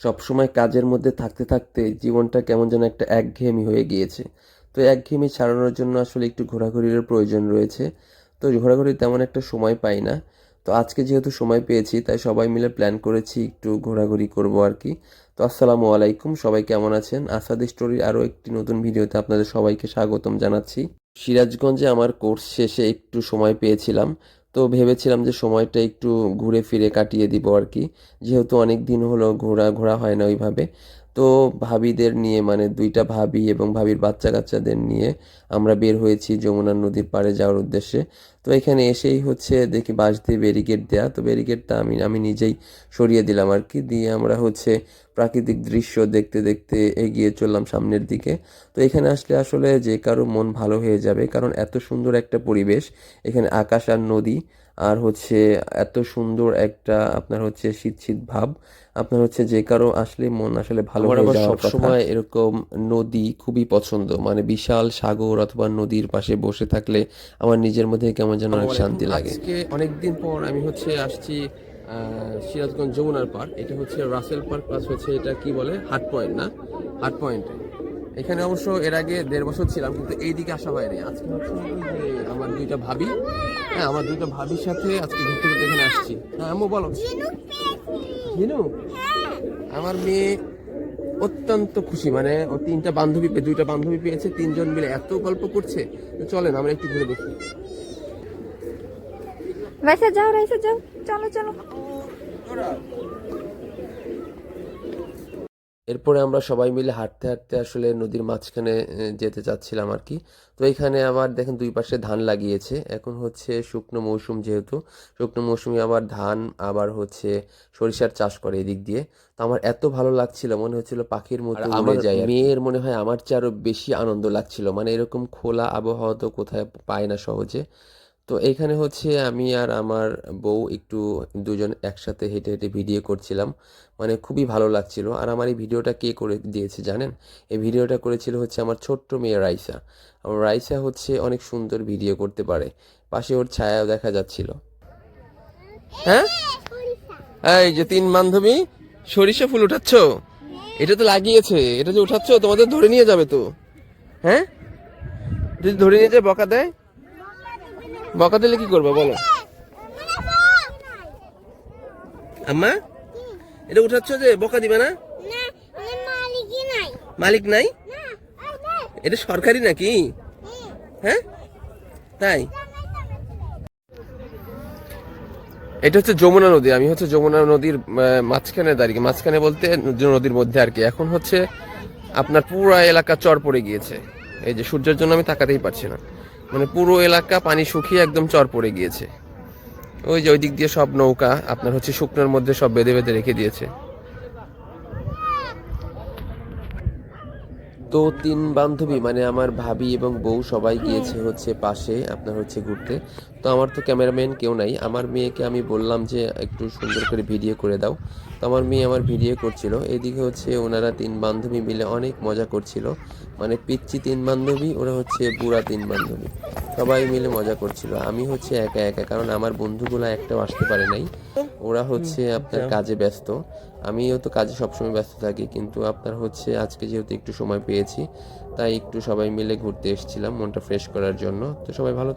সবসময় কাজের মধ্যে থাকতে থাকতে জীবনটা কেমন যেন একটা একঘেয়েমি হয়ে গিয়েছে। তো একঘেয়েমি ছাড়ানোর জন্য আসলে একটু ঘোরাঘুরিরও প্রয়োজন রয়েছে। তো ঘোরাঘুরির তেমন একটা সময় পাই না। তো আজকে যেহেতু সময় পেয়েছি তাই সবাই মিলে প্ল্যান করেছি একটু ঘোরাঘুরি করব আর কি। তো আসসালামু আলাইকুম, সবাই কেমন আছেন? আসাদ স্টোরির আরও একটি নতুন ভিডিওতে আপনাদের সবাইকে স্বাগতম জানাচ্ছি। সিরাজগঞ্জে আমার কোর্স শেষে একটু সময় পেয়েছিলাম। তো ভেবেছিলাম যে সময়টা একটু ঘুরে ফিরে কাটিয়ে দিব আর কি, যেহেতু অনেক দিন হলো ঘোরা হয় না ওইভাবে। তো ভাবিদের নিয়ে, মানে দুইটা ভাবি এবং ভাবির বাচ্চা কাচ্চাদের নিয়ে আমরা বের হয়েছি যমুনা নদীর পাড়ে যাওয়ার উদ্দেশ্যে। তো এখানে এসেই হচ্ছে দেখি বাঁশ দিয়ে ব্যারিকেড দেয়া, তো ব্যারিকেডটা আমি নিজেই সরিয়ে দিলাম আর কি, দিয়ে আমরা হচ্ছে প্রাকৃতিক দৃশ্য দেখতে দেখতে এগিয়ে চললাম সামনের দিকে। তো এখানে আসলে আসলে যে কারো মন ভালো হয়ে যাবে, কারণ এত সুন্দর একটা পরিবেশ। এখানে আকাশ আর নদী, আর হচ্ছে এত সুন্দর একটা আপনার হচ্ছে শীত শীত ভাব। আপনার হচ্ছে যে কারো আসলে মন আসলে ভালো আমার হয়ে আবার যাওয়ার কথা। সবসময় এরকম নদী খুবই পছন্দ, মানে বিশাল সাগর অথবা নদীর পাশে বসে থাকলে আমার নিজের মধ্যে কেমন যেন অনেক শান্তি লাগে। আজকে অনেকদিন পর আমি হচ্ছে আসছি সিরাজগঞ্জ যমুনার পার্ক। এটা হচ্ছে রাসেল পার্ক প্লাস হচ্ছে এটা কি বলে, হাট পয়েন্ট না, হাট পয়েন্টে। এখানে অবশ্য এর আগে 1.5 বছর ছিলাম, কিন্তু এইদিকে আসা হয়নি। আজকে হচ্ছে যে আমার দুইটা ভাবি, হ্যাঁ আমার দুইটা ভাবির সাথে আজকে ঘুরতে ঘুরতে এখানে আসছি। হ্যাঁ আম্মু বলো। জিনু, আমার মেয়ে অত্যন্ত খুশি, মানে ও তিনটা বান্ধবী দুইটা বান্ধবী পেয়েছে, তিনজন মিলে এত গল্প করছে। তো চলেন আমরা একটু ঘুরে দেখি। রাইসা যাও, রাইসা যাও, চলো চলো। এরপরে আমরা সবাই মিলে হাঁটতে হাঁটতে আসলে নদীর মাঝখানে যেতে চাচ্ছিলাম আর কি। তো এখানে আবার দেখেন দুই পাশে ধান লাগিয়েছে। এখন হচ্ছে শুকনো মৌসুম, যেহেতু শুকনো মৌসুমে আবার ধান আবার হচ্ছে সরিষার চাষ করে এদিক দিয়ে। তো আমার এত ভালো লাগছিল, মনে হচ্ছিল পাখির মতো উড়ে যাই আর কি। মেয়ের মনে হয় আমার চেয়ে আরো বেশি আনন্দ লাগছিল, মানে এরকম খোলা আবহাওয়া তো কোথায় পায় না সহজে। তো এইখানে হচ্ছে আমি আর আমার বউ একটু দুজন একসাথে হেঁটে হেঁটে ভিডিও করছিলাম, মানে খুবই ভালো লাগছিল। আর আমার এই ভিডিওটা কে করে দিয়েছে জানেন? এই ভিডিওটা করেছিল হচ্ছে আমার ছোট্ট মেয়ে রাইসা। আমার রাইসা হচ্ছে অনেক সুন্দর ভিডিও করতে পারে, পাশে ওর ছায়াও দেখা যাচ্ছিল। হ্যাঁ, এই যে তিন বান্ধবী সরিষা ফুল উঠাচ্ছ, এটা তো লাগিয়েছে, এটা যে উঠাচ্ছ তোমাদের ধরে নিয়ে যাবে তো। হ্যাঁ, যদি ধরে নিয়ে যায় বকা দেয়, বকা দিলে কি করবে বলো? আম্মা, এটা উঠাচ্ছ যে বকা দিবে না? মালিক নাই? এটা সরকারি নাকি? হ্যাঁ, তাই। এটা হচ্ছে যমুনা নদী, আমি হচ্ছে যমুনা নদীর মাঝখানে দাঁড়িয়ে, মাঝখানে বলতে নদীর মধ্যে আর কি। এখন হচ্ছে আপনার পুরো এলাকা চর পড়ে গিয়েছে। এই যে সূর্যের জন্য আমি তাকাতেই পারছি না, মানে পুরো এলাকা পানি শুকিয়ে একদম চর পড়ে গিয়েছে। ওই যে ওই দিক দিয়ে সব নৌকা আপনার হচ্ছে শুকনোর মধ্যে সব বেঁধে বেঁধে রেখে দিয়েছে। তো তিন বান্ধবী মানে আমার ভাবি এবং বউ সবাই গিয়েছে হচ্ছে পাশে আপনার হচ্ছে ঘুরতে। তো আমার তো ক্যামেরাম্যান কেউ নাই, আমার মেয়েকে আমি বললাম যে একটু সুন্দর করে ভিডিও করে দাও। তো আমার মেয়ে আমার ভিডিও করছিল। এদিকে হচ্ছে ওনারা তিন বান্ধবী মিলে অনেক মজা করছিল, মানে পিচ্চি তিন বান্ধবী, ওরা হচ্ছে বুড়া তিন বান্ধবী, সবাই মিলে মজা করছিল। আমি হচ্ছে একা একা, কারণ আমার বন্ধুগুলো একটাও আসতে পারে নাই, ওরা হচ্ছে আপনার কাজে ব্যস্ত। আমিও তো কাজে সবসময় ব্যস্ত থাকি, কিন্তু আপনার হচ্ছে আজকে যেহেতু একটু সময় পেয়েছি তাই একটু সবাই মিলে ঘুরতে এসেছিলাম মনটা ফ্রেশ করার জন্য। তো সবাই ভালো